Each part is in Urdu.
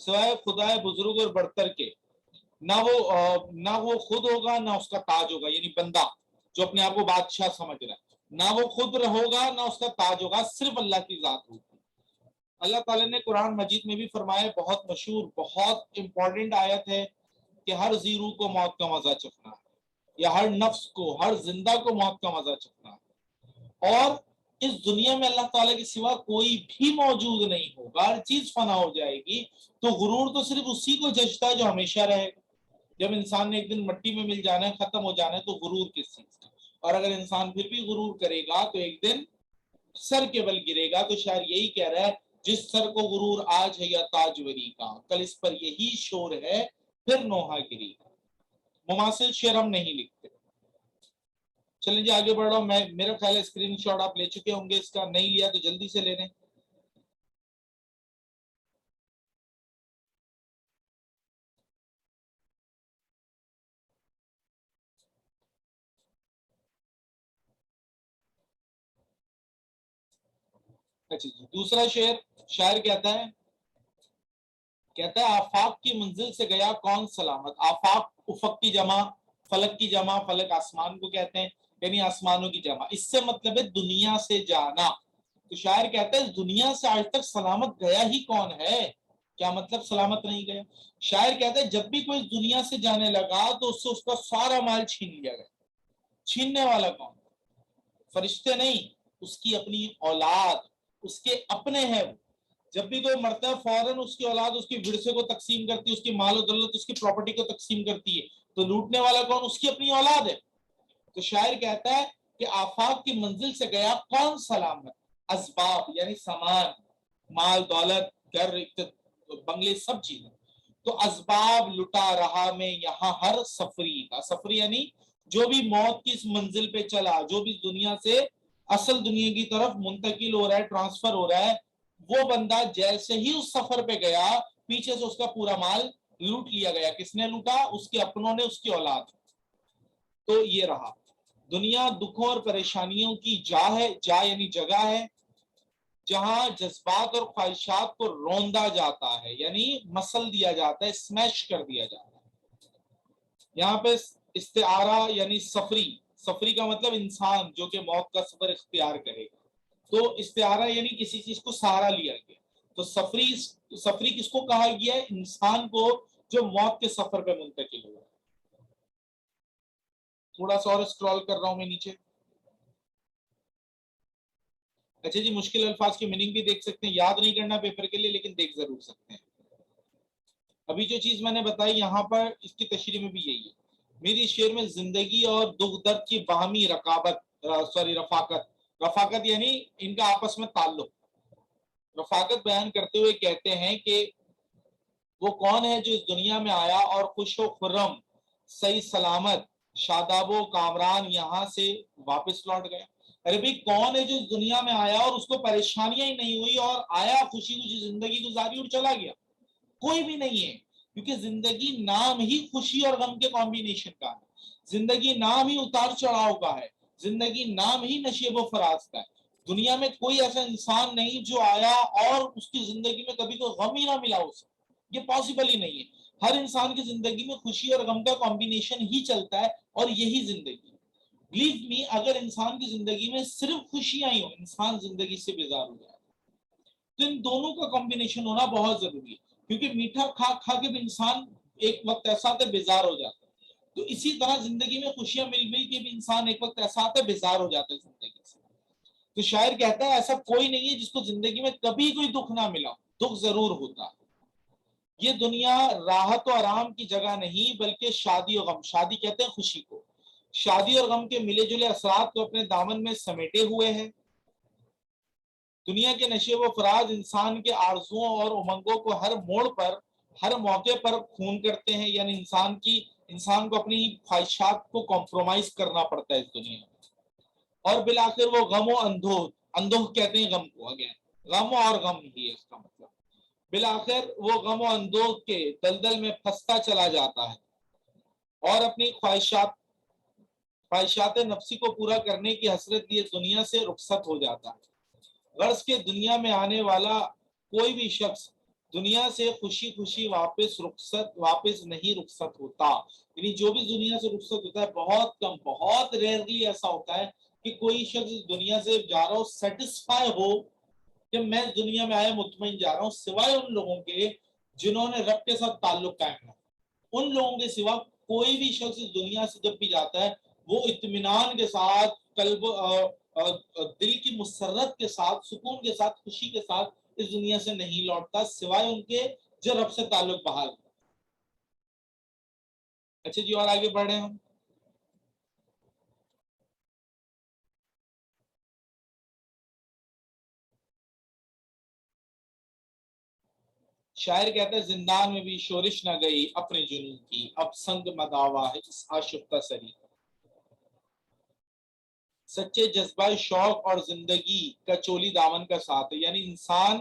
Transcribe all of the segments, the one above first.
سوائے خدائے بزرگ اور برتر کے نہ وہ خود ہوگا نہ اس کا تاج ہوگا، یعنی بندہ جو اپنے آپ کو بادشاہ سمجھ رہا ہے، نہ وہ خود ہوگا نہ اس کا تاج ہوگا، صرف اللہ کی ذات ہوگی۔ اللہ تعالیٰ نے قرآن مجید میں بھی فرمایا، بہت مشہور بہت امپورٹنٹ آیت ہے کہ ہر زیرو کو موت کا مزہ چکھنا ہے، یا ہر نفس کو، ہر زندہ کو موت کا مزہ چکھنا ہے، اور اس دنیا میں اللہ تعالیٰ کے سوا کوئی بھی موجود نہیں ہوگا، ہر چیز فنا ہو جائے گی، تو غرور تو صرف اسی کو جچتا ہے جو ہمیشہ رہے گا۔ جب انسان نے ایک دن مٹی میں مل جانا ہے، ختم ہو جانا ہے، تو غرور کس چیز کا؟ اور اگر انسان پھر بھی غرور کرے گا تو ایک دن سر کے بل گرے گا۔ تو شاعر یہی کہہ رہا ہے، جس سر کو غرور آج ہے یا تاجوری کا، کل اس پر یہی شور ہے پھر نوحہ گری کا۔ مماثل شعر ہم نہیں لکھتے۔ چلیں جی آگے بڑھ رہا ہوں میں، میرا خیال ہے اسکرین شاٹ آپ لے چکے ہوں گے اس کا، نہیں لیا تو جلدی سے لے لیں۔ اچھا جی، دوسرا شعر، شاعر کہتا ہے آفاق کی منزل سے گیا کون سلامت۔ آفاق افق کی جمع، فلک کی جمع، فلک آسمان کو کہتے ہیں، یعنی آسمانوں کی جمع، اس سے مطلب ہے دنیا سے جانا۔ تو شاعر کہتا ہے اس دنیا سے آج تک سلامت گیا ہی کون ہے؟ کیا مطلب سلامت نہیں گیا؟ شاعر کہتا ہے جب بھی کوئی دنیا سے جانے لگا تو اس سے اس کا سارا مال چھین لیا گیا۔ چھیننے والا کون؟ فرشتے نہیں، اس کی اپنی اولاد، اس کے اپنے ہیں۔ جب بھی کوئی مرتا ہے فوراً اس کی اولاد اس کی ورثے کو تقسیم کرتی ہے، اس کی مال و دولت، اس کی پراپرٹی کو تقسیم کرتی ہے۔ تو لوٹنے والا کون؟ اس کی اپنی اولاد ہے۔ تو شاعر کہتا ہے کہ آفاق کی منزل سے گیا کون سلامت، اسباب یعنی سامان، مال دولت، گھر، بنگلے، سب چیزیں، تو اسباب لٹا رہا میں یہاں ہر سفری کا۔ سفری یعنی جو بھی موت کی اس منزل پہ چلا، جو بھی دنیا سے اصل دنیا کی طرف منتقل ہو رہا ہے، ٹرانسفر ہو رہا ہے، وہ بندہ جیسے ہی اس سفر پہ گیا پیچھے سے اس کا پورا مال لوٹ لیا گیا۔ کس نے لوٹا؟ اس کے اپنوں نے، اس کی اولاد۔ تو یہ رہا دنیا دکھوں اور پریشانیوں کی جا ہے، جا یعنی جگہ ہے جہاں جذبات اور خواہشات کو روندا جاتا ہے، یعنی مسل دیا جاتا ہے، سمیش کر دیا جاتا ہے۔ یہاں پہ استعارہ یعنی سفری، سفری کا مطلب انسان جو کہ موت کا سفر اختیار کرے گا۔ تو استعارہ یعنی کسی چیز کو سہارا لیا گیا۔ تو سفری کس کو کہا گیا ہے؟ انسان کو جو موت کے سفر پہ منتقل ہوا۔ تھوڑا سا اور اسکرول کر رہا ہوں میں نیچے۔ اچھا جی، مشکل الفاظ کی میننگ بھی دیکھ سکتے ہیں، یاد نہیں کرنا پیپر کے لیے لیکن دیکھ ضرور سکتے ہیں۔ ابھی جو چیز میں نے بتائی یہاں پر اس کی تشریح میں بھی یہی ہے۔ میری شعر میں زندگی اور دکھ درد کی باہمی رفاقت یعنی ان کا آپس میں تعلق، رفاقت بیان کرتے ہوئے کہتے ہیں کہ وہ کون ہے جو اس دنیا میں آیا اور خوش و خرم، صحیح سلامت، شاداب و کامران یہاں سے واپس لوٹ گیا۔ ارے بھائی کون ہے جو اس دنیا میں آیا اور اس کو پریشانیاں ہی نہیں ہوئی، اور آیا خوشی خوشی زندگی گزاری اور چلا گیا؟ کوئی بھی نہیں ہے، کیونکہ زندگی نام ہی خوشی اور غم کے کمبینیشن کا ہے، زندگی نام ہی اتار چڑھاؤ کا ہے، زندگی نام ہی نشیب و فراز کا ہے۔ دنیا میں کوئی ایسا انسان نہیں جو آیا اور اس کی زندگی میں کبھی کوئی غم ہی نہ ملا اسے، یہ پاسبل ہی نہیں ہے۔ ہر انسان کی زندگی میں خوشی اور غم کا کمبینیشن ہی چلتا ہے، اور یہی زندگی۔ بلیو می، اگر انسان کی زندگی میں صرف خوشیاں ہی ہوں، انسان زندگی سے بیزار ہو جائے۔ تو ان دونوں کا کمبینیشن ہونا بہت ضروری ہے، کیونکہ میٹھا کھا کھا کے بھی انسان ایک وقت ایسا آتا ہے بیزار ہو جاتا ہے۔ تو اسی طرح زندگی میں خوشیاں مل مل کے بھی انسان ایک وقت ایسا آتا ہے بیزار ہو جاتا ہے زندگی سے۔ تو شاعر کہتا ہے ایسا کوئی نہیں ہے جس کو زندگی میں کبھی کوئی دکھ نہ ملا، دکھ ضرور ہوتا ہے۔ یہ دنیا راحت و آرام کی جگہ نہیں بلکہ شادی و غم، شادی کہتے ہیں خوشی کو، شادی اور غم کے ملے جلے اثرات کو اپنے دامن میں سمیٹے ہوئے ہے۔ دنیا کے نشیب و فراز انسان کے آرزوؤں اور امنگوں کو ہر موڑ پر، ہر موقع پر خون کرتے ہیں، یعنی انسان کو اپنی خواہشات کو کمپرومائز کرنا پڑتا ہے اس دنیا میں۔ اور بالآخر وہ غم و اندوہ کہتے ہیں غم کو، اگین غم اور غم ہی ہے اس کا مطلب۔ بالآخر وہ غم و اندوہ کے دلدل میں پھنستا چلا جاتا ہے اور اپنی خواہشات نفسی کو پورا کرنے کی حسرت لیے دنیا سے رخصت ہو جاتا ہے۔ غرض کے دنیا میں آنے والا کوئی بھی شخص دنیا سے خوشی خوشی واپس نہیں رخصت ہوتا. یعنی جو بھی دنیا سے رخصت ہوتا ہے بہت کم، بہت ریئرلی ایسا ہوتا ہے کہ کوئی شخص دنیا سے جا رہا ہو سیٹسفائی ہو کہ میں دنیا میں آیا مطمئن جا رہا ہوں، سوائے ان لوگوں کے جنہوں نے رب کے ساتھ تعلق قائم رکھا. ان لوگوں کے سوا کوئی بھی شخص دنیا سے جب بھی جاتا ہے وہ اطمینان کے ساتھ، قلب دل کی مسرت کے ساتھ، سکون کے ساتھ، خوشی کے ساتھ اس دنیا سے نہیں لوٹتا، سوائے ان کے جو رب سے تعلق بحال. اچھا جی، اور آگے بڑھ رہے ہیں ہم. شاعر کہتا ہے زندان میں بھی شورش نہ گئی اپنے جنون کی، اب سنگ مداوا ہے اس آشفتہ سری. سچے جذبہ شوق اور زندگی کا چولی دامن کا ساتھ ہے. یعنی انسان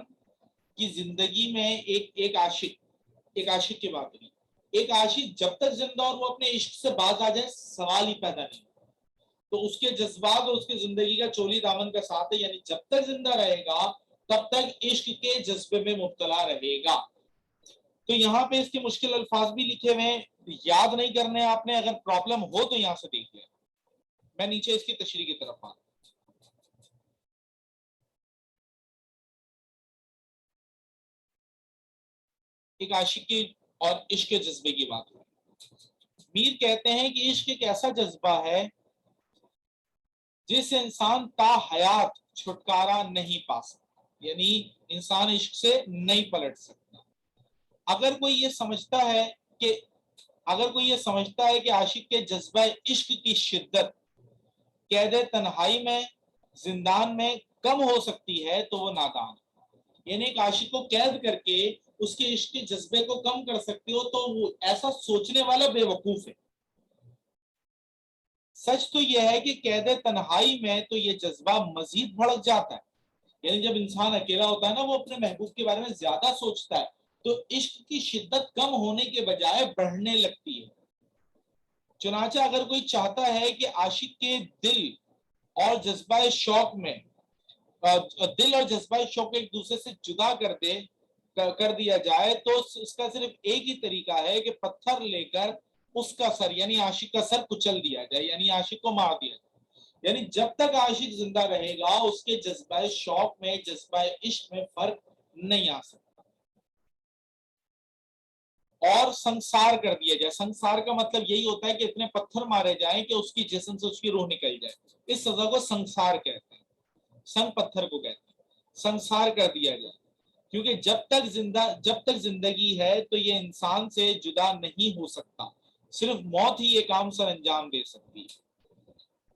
کی زندگی میں ایک عاشق کی بات نہیں. ایک عاشق جب تک زندہ اور وہ اپنے عشق سے باز آ جائے سوال ہی پیدا نہیں. تو اس کے جذبات اور اس کی زندگی کا چولی دامن کا ساتھ ہے. یعنی جب تک زندہ رہے گا تب تک عشق کے جذبے میں مبتلا رہے گا. تو یہاں پہ اس کے مشکل الفاظ بھی لکھے ہوئے ہیں، یاد نہیں کرنے آپ نے. اگر پرابلم ہو تو یہاں سے دیکھ لیں. میں نیچے اس کی تشریح کی طرف آتا. ایک عاشق کی اور عشق کے جذبے کی بات ہے. میر کہتے ہیں کہ عشق ایک ایسا جذبہ ہے جس سے انسان تا حیات چھٹکارا نہیں پا سکتا. یعنی انسان عشق سے نہیں پلٹ سکتا. اگر کوئی یہ سمجھتا ہے کہ عاشق کے جذبہ عشق کی شدت قید تنہائی میں، زندان میں کم ہو سکتی ہے تو وہ نادان. یعنی ایک عاشق کو قید کر کے اس کے عشق کے جذبے کو کم کر سکتی ہو تو وہ ایسا سوچنے والا بے وقوف ہے. سچ تو یہ ہے کہ قید تنہائی میں تو یہ جذبہ مزید بڑھ جاتا ہے. یعنی جب انسان اکیلا ہوتا ہے نا وہ اپنے محبوب کے بارے میں زیادہ سوچتا ہے تو عشق کی شدت کم ہونے کے بجائے بڑھنے لگتی ہے. چنانچہ اگر کوئی چاہتا ہے کہ عاشق کے دل اور جذبہ شوق میں دل اور جذبہ شوق ایک دوسرے سے جدا کر دیا جائے تو اس کا صرف ایک ہی طریقہ ہے کہ پتھر لے کر اس کا سر یعنی عاشق کا سر کچل دیا جائے، یعنی عاشق کو مار دیا جائے. یعنی جب تک عاشق زندہ رہے گا اس کے جذبہ شوق میں، جذبہ عشق میں فرق نہیں آ سکتا. اور سنسار کر دیا جائے. سنسار کا مطلب یہی ہوتا ہے کہ اتنے پتھر مارے جائیں کہ اس کی جسم سے اس کی روح نکل جائے. اس سزا کو سنسار کہتے ہیں. سنگ پتھر کو کہتے ہیں. سنسار کر دیا جائے. کیونکہ جب تک زندگی ہے تو یہ انسان سے جدا نہیں ہو سکتا. صرف موت ہی یہ کام سر انجام دے سکتی ہے.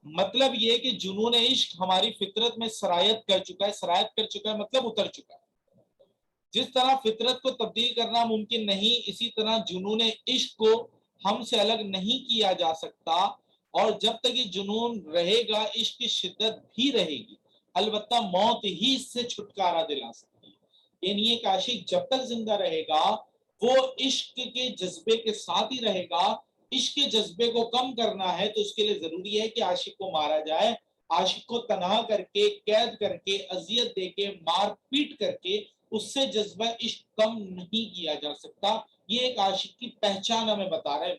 مطلب یہ کہ جنون عشق ہماری فطرت میں سرایت کر چکا ہے مطلب اتر چکا ہے. جس طرح فطرت کو تبدیل کرنا ممکن نہیں اسی طرح جنون عشق کو ہم سے الگ نہیں کیا جا سکتا. اور جب تک یہ جنون رہے گا عشق کی شدت بھی رہے گی. البتہ موت ہی اس سے چھٹکارا دلا سکتی ہے. یعنی ایک عاشق جب تک زندہ رہے گا وہ عشق کے جذبے کے ساتھ ہی رہے گا. عشق کے جذبے کو کم کرنا ہے تو اس کے لیے ضروری ہے کہ عاشق کو مارا جائے. عاشق کو تنہا کر کے، قید کر کے، اذیت دے کے، مار پیٹ کر کے اس سے جذبہ عشق کم نہیں کیا جا سکتا. یہ ایک عاشق کی پہچان ہمیں بتا رہا ہے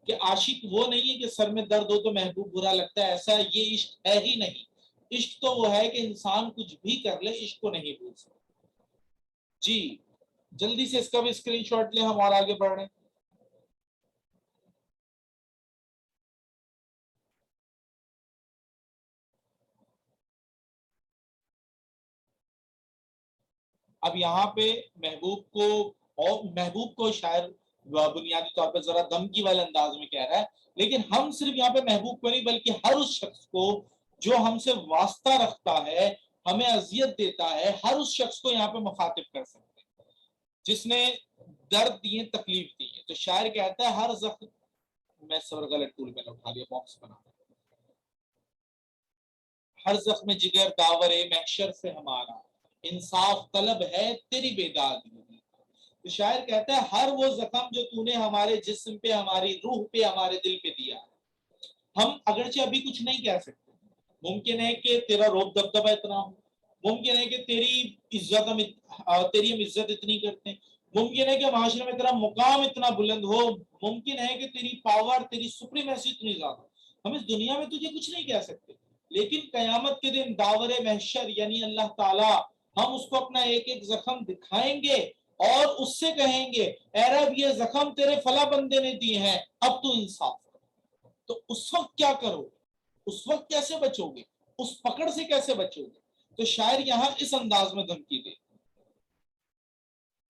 کہ عاشق وہ نہیں ہے کہ سر میں درد ہو تو محبوب برا لگتا ہے. ایسا یہ عشق ہے ہی نہیں. عشق تو وہ ہے کہ انسان کچھ بھی کر لے عشق کو نہیں بھول سکتا. جی جلدی سے اس کا بھی اسکرین شاٹ لیں، ہم اور آگے بڑھ رہے ہیں. اب یہاں پہ محبوب کو شاعر بنیادی طور پر ذرا دھمکی والے انداز میں کہہ رہا ہے. لیکن ہم صرف یہاں پہ محبوب کو نہیں بلکہ ہر اس شخص کو جو ہم سے واسطہ رکھتا ہے، ہمیں اذیت دیتا ہے، ہر اس شخص کو یہاں پہ مخاطب کر سکتے ہیں جس نے درد دیے، تکلیف دی ہے. تو شاعر کہتا ہے ہر زخم میں سر غلط ٹول میں نے اٹھا لیا باکس بنا ہر زخم جگر داور محشر سے ہمارا انصاف طلب ہے تیری بیداد. تو شاعر کہتا ہے ہر وہ زخم جو تو نے ہمارے جسم پہ، ہماری روح پہ، ہمارے دل پہ دیا ہے، ہم اگرچہ ابھی کچھ نہیں کہہ سکتے. ممکن ہے کہ تیرا روب دبدبہ اتنا ہو، ممکن ہے کہ تیری تیری ہم عزت اتنی کرتے ہیں، ممکن ہے کہ معاشرے میں تیرا مقام اتنا بلند ہو، ممکن ہے کہ تیری پاور، تیری سپریمیسی اتنی زیادہ، ہم اس دنیا میں تجھے کچھ نہیں کہہ سکتے، لیکن قیامت کے دن داور محشر یعنی اللہ تعالیٰ، ہم اس کو اپنا ایک ایک زخم دکھائیں گے اور اس سے کہیں گے اے رب یہ زخم تیرے فلاں بندے نے دیے ہیں، اب تو انصاف کر۔ تو اس وقت کیا کرو، اس وقت کیسے بچو گے، اس پکڑ سے کیسے بچو گے؟ تو شاعر یہاں اس انداز میں دھمکی دے۔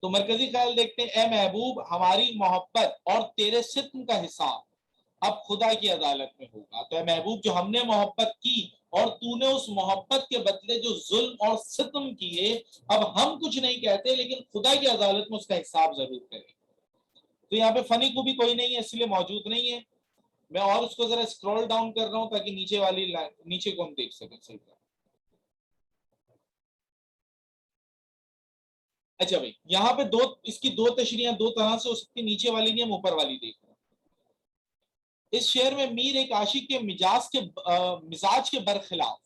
تو مرکزی خیال دیکھتے ہیں، اے محبوب ہماری محبت اور تیرے ستم کا حساب اب خدا کی عدالت میں ہوگا۔ تو اے محبوب جو ہم نے محبت کی اور تو نے اس محبت کے بدلے جو ظلم اور ستم کیے، اب ہم کچھ نہیں کہتے لیکن خدا کی عدالت میں اس کا حساب ضرور کریں۔ تو یہاں پہ فنی کو بھی کوئی نہیں ہے اس لیے موجود نہیں ہے، میں اور اس کو ذرا اسکرول ڈاؤن کر رہا ہوں تاکہ نیچے والی نیچے کو ہم دیکھ سکیں صحیح۔ اچھا بھائی یہاں پہ اس کی دو تشریحیں دو طرح سے ہو سکتی، نیچے والی نہیں ہم اوپر والی دیکھ رہے ہیں۔ اس شعر میں میر ایک عاشق کے مزاج کے برخلاف،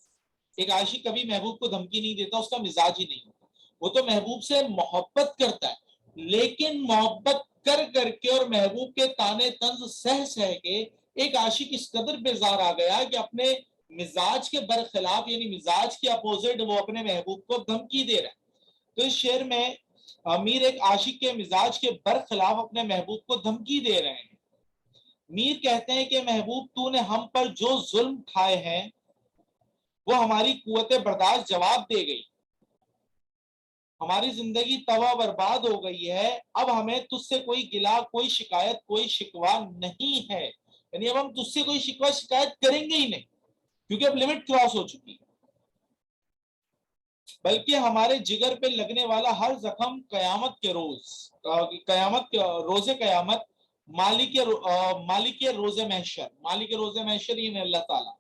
ایک عاشق کبھی محبوب کو دھمکی نہیں دیتا، اس کا مزاج ہی نہیں ہوتا، وہ تو محبوب سے محبت کرتا ہے لیکن محبت کر کر کے اور محبوب کے تانے طنز سہ کے ایک عاشق اس قدر بیزار آ گیا کہ اپنے مزاج کے برخلاف یعنی مزاج کے اپوزٹ وہ اپنے محبوب کو دھمکی دے رہا ہے۔ تو اس شعر میں میر ایک عاشق کے مزاج کے برخلاف اپنے محبوب کو دھمکی دے رہے ہیں۔ میر کہتے ہیں کہ محبوب تو نے ہم پر جو ظلم کھائے ہیں وہ ہماری قوت برداشت جواب دے گئی، ہماری زندگی تباہ برباد ہو گئی ہے، اب ہمیں تجھ سے کوئی گلا، کوئی شکایت، کوئی شکوہ نہیں ہے، یعنی اب ہم تجھ سے کوئی شکوہ شکایت کریں گے ہی نہیں کیونکہ اب لمٹ کراس ہو چکی ہے، بلکہ ہمارے جگر پہ لگنے والا ہر زخم قیامت کے روز قیامت مالک روز محشر، مالک روز محشر یعنی اللہ تعالیٰ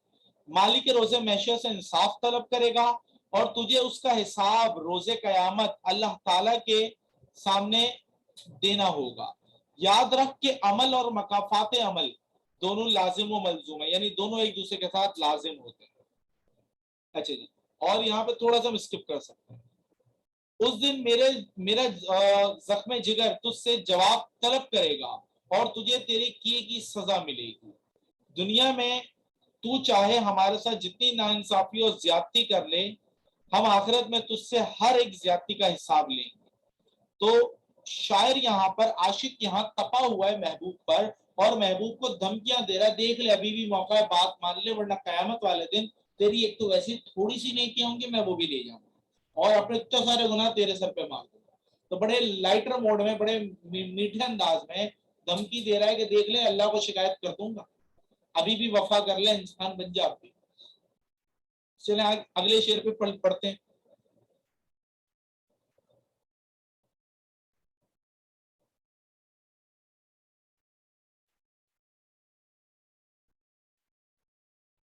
مالک روز محشر سے انصاف طلب کرے گا اور تجھے اس کا حساب روز قیامت اللہ تعالیٰ کے سامنے دینا ہوگا۔ یاد رکھ کہ عمل اور مکافات عمل دونوں لازم و ملزوم ہیں، یعنی دونوں ایک دوسرے کے ساتھ لازم ہوتے ہیں۔ اچھا جی، اور یہاں پہ تھوڑا سا ہم اسکپ کر سکتے ہیں۔ اس دن میرا زخم جگر تجھ سے جواب طلب کرے گا اور تجھے تیرے کیے کی سزا ملے گی۔ دنیا میں تو چاہے ہمارے ساتھ جتنی ناانصافی اور زیادتی کر لے، ہم آخرت میں تجھ سے ہر ایک زیادتی کا حساب لیں گے۔ تو شاعر یہاں پر، عاشق یہاں تپا ہوا ہے محبوب پر اور محبوب کو دھمکیاں دے رہا ہے، دیکھ لے ابھی بھی موقع ہے، بات مان لے ورنہ قیامت والے دن تیری ایک تو ویسی تھوڑی سی نیکیاں ہوں گی میں وہ بھی لے جاؤں گا اور اپنے اتنے سارے گناہ تیرے سر پہ مار دوں گا۔ تو بڑے لائٹر موڈ میں، بڑے میٹھے انداز میں دھمکی دے رہا ہے کہ دیکھ لے اللہ کو شکایت کر دوں گا، ابھی بھی وفا کر لے، انسان بن جا بھی۔ چلیں اگلے شعر پہ پڑھتے ہیں۔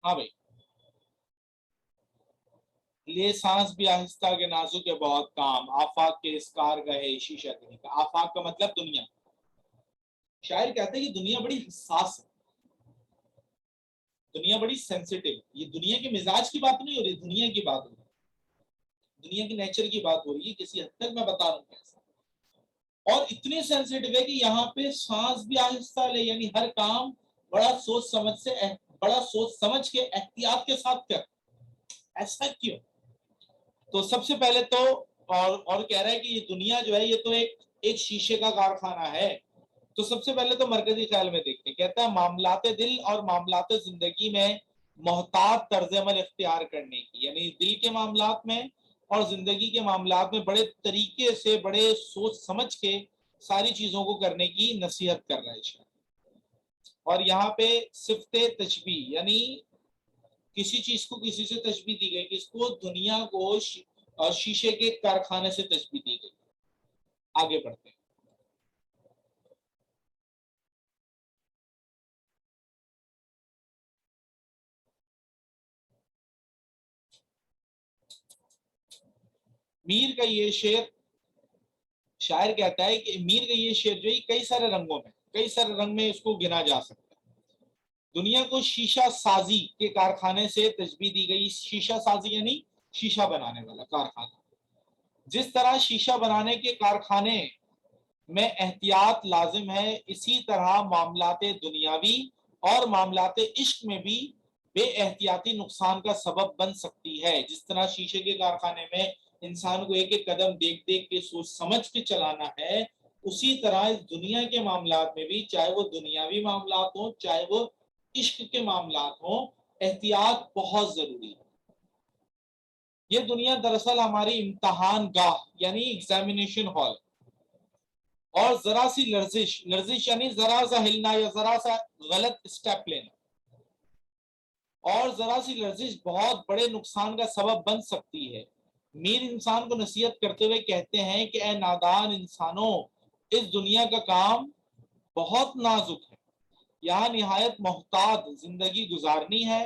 ہاں بھائی، لے سانس بھی آہستہ کے نازک کے بہت کام، آفاق کے اس کار گئے شیشہ دنیا کا، آفاق کا مطلب دنیا۔ شاعر کہتے ہیں کہ دنیا بڑی حساس ہے، دنیا بڑی سینسیٹیو، یہ دنیا کے مزاج کی بات نہیں ہو رہی، دنیا کی بات ہو رہی ہے، دنیا کی نیچر کی بات ہو رہی ہے، کسی حد تک میں بتا رہا ہوں کیسا، اور اتنی سینسیٹیو ہے کہ یہاں پہ سانس بھی آہستہ لے، یعنی ہر کام بڑا سوچ سمجھ کے احتیاط کے ساتھ کر۔ ایسا کیوں؟ تو سب سے پہلے تو اور کہہ رہا ہے کہ یہ دنیا جو ہے یہ تو ایک شیشے کا کارخانہ ہے۔ تو سب سے پہلے تو مرکزی خیال میں دیکھتے ہیں، کہتا ہے معاملات دل اور معاملات زندگی میں محتاط طرز عمل اختیار کرنے کی، یعنی دل کے معاملات میں اور زندگی کے معاملات میں بڑے طریقے سے، بڑے سوچ سمجھ کے ساری چیزوں کو کرنے کی نصیحت کر رہا ہے۔ اور یہاں پہ صفت تشبیہ، یعنی کسی چیز کو کسی سے تشبیہ دی گئی، اس کو دنیا کو اور شیشے کے کارخانے سے تشبیہ دی گئی۔ آگے بڑھتے ہیں۔ میر کا یہ شعر، شاعر کہتا ہے کہ میر کا یہ شعر جو ہے کئی سارے رنگوں میں، کئی سارے رنگ میں اس کو گنا جا سکتا ہے۔ دنیا کو شیشہ سازی کے کارخانے سے تشبیہ دی گئی، شیشہ سازی یعنی شیشہ بنانے والا کارخانہ. جس طرح شیشہ بنانے کے کارخانے میں احتیاط لازم ہے، اسی طرح معاملات دنیاوی اور معاملات عشق میں بھی بے احتیاطی نقصان کا سبب بن سکتی ہے. جس طرح شیشے کے کارخانے میں انسان کو ایک ایک قدم دیکھ دیکھ کے سوچ سمجھ کے چلانا ہے، اسی طرح اس دنیا کے معاملات میں بھی، چاہے وہ دنیاوی معاملات ہوں چاہے وہ عشق کے معاملات ہوں، احتیاط بہت ضروری ہے. یہ دنیا دراصل ہماری امتحان گاہ یعنی ایگزامینیشن ہال، اور ذرا سی لرزش یعنی ذرا سا ہلنا یا ذرا سا غلط اسٹیپ لینا اور ذرا سی لرزش بہت بڑے نقصان کا سبب بن سکتی ہے. میر انسان کو نصیحت کرتے ہوئے کہتے ہیں کہ اے نادان انسانوں، اس دنیا کا کام بہت نازک ہے، یہاں نہایت محتاط زندگی گزارنی ہے.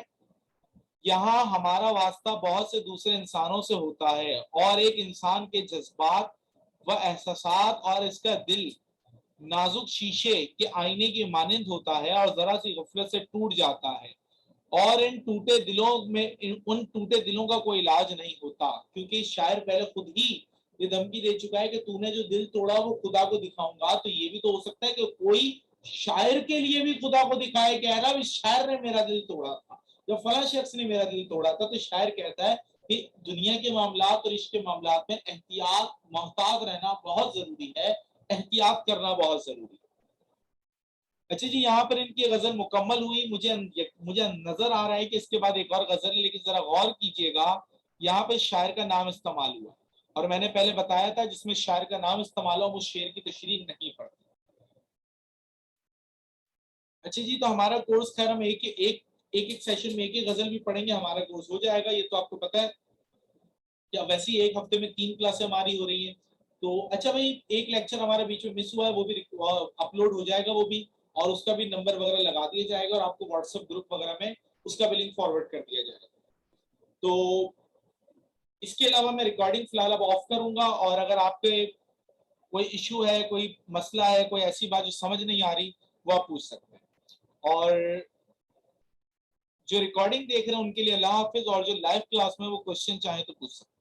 یہاں ہمارا واسطہ بہت سے دوسرے انسانوں سے ہوتا ہے، اور ایک انسان کے جذبات و احساسات اور اس کا دل نازک شیشے کے آئینے کی مانند ہوتا ہے اور ذرا سی غفلت سے ٹوٹ جاتا ہے، اور ان ٹوٹے دلوں کا کوئی علاج نہیں ہوتا. کیونکہ شاعر پہلے خود ہی یہ دھمکی دے چکا ہے کہ تو نے جو دل توڑا وہ خدا کو دکھاؤں گا. تو یہ بھی تو ہو سکتا ہے کہ کوئی شاعر کے لیے بھی خدا کو دکھائے، کہہ رہا اس شاعر نے میرا دل توڑا تھا، جب فلاں شخص نے میرا دل توڑا تھا. تو شاعر کہتا ہے کہ دنیا کے معاملات اور عشق کے معاملات میں احتیاط محتاط رہنا بہت ضروری ہے، احتیاط کرنا بہت ضروری ہے. اچھا جی، یہاں پر ان کی غزل مکمل ہوئی. مجھے نظر آ رہا ہے کہ اس کے بعد ایک اور غزل ہے، لیکن ذرا غور کیجئے گا، یہاں پہ شاعر کا نام استعمال ہوا، اور میں نے پہلے بتایا تھا جس میں شاعر کا نام استعمال ہوا اس شعر کی تشریح نہیں پڑتی. اچھا جی، تو ہمارا کورس خیر ہم ایک سیشن میں ایک ایک غزل بھی پڑھیں گے، ہمارا کورس ہو جائے گا. یہ تو آپ کو پتا ہے کہ ویسے ہی ایک ہفتے میں 3 کلاسیں ہماری ہو رہی ہیں. تو اچھا بھائی، ایک لیکچر ہمارے بیچ میں مس ہوا ہے، وہ بھی اپلوڈ ہو جائے گا وہ بھی، اور اس کا بھی نمبر وغیرہ لگا دیا جائے گا، اور آپ کو واٹس ایپ گروپ وغیرہ میں اس کا بھی لنک فارورڈ کر دیا جائے گا. تو اس کے علاوہ میں ریکارڈنگ فی الحال اب آف کروں گا، اور اگر آپ کے کوئی ایشو ہے، کوئی مسئلہ ہے، کوئی ایسی بات جو سمجھ نہیں آ رہی، وہ آپ پوچھ سکتے ہیں. اور جو ریکارڈنگ دیکھ رہے ہیں ان کے لیے اللہ حافظ، اور جو لائیو کلاس میں وہ کوشچن چاہیں تو پوچھ سکتے ہیں.